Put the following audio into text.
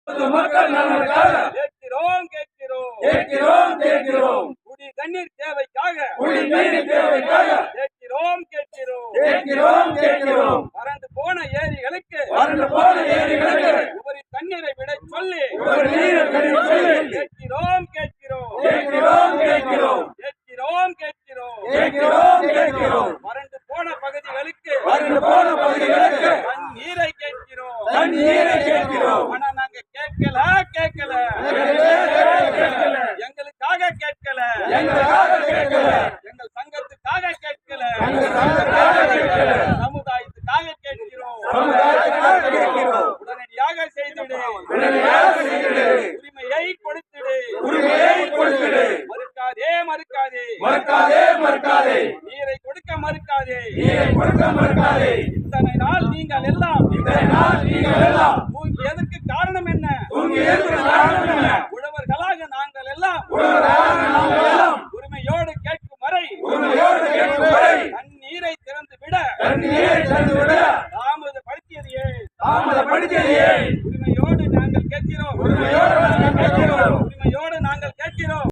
மக்கள் நலனுக்காக கேட்கிறோம் கேட்கிறோம் கேட்கிறோம் கேட்கிறோம் குடி தண்ணீர் தேவைக்காக கேட்கிறோம் கேட்கிறோம் கேட்கிறோம் கேட்கிறோம் வறண்டு போன ஏரிகளுக்கு உபரி தண்ணீரை விட சொல்லி கேட்கிறோம் கேட்கிறோம் கேட்கிறோம் கேட்கிறோம் கேட்கிறோம் கேட்கிறோம் கேட்கிறோம் கேட்கிறோம் வறண்டு போன பகுதிகளுக்கு தண்ணீரை கேட்கிறோம் ஆனா நாங்க கேட்கல கேட்கல எங்களுக்காக கேட்கல எங்கள் சங்கத்துக்காக கேட்கல சமுதாயத்துக்காக கேட்கிறோம் உடனடியாக செய்திடு உரிமையை கொடுத்திடு மறுக்காதே நீரை கொடுக்க மறுக்காதே இத்தனை நாள் நீங்கள் எல்லாம் தூங்கியதற்கு காரணம் என்ன உழவர்களாக நாங்கள் எல்லாம் உரிமையோடு கேட்கும் வரை தண்ணீரை திறந்து விட தாமதப்படுத்தியது ஏன் உரிமையோடு நாங்கள் கேட்கிறோம்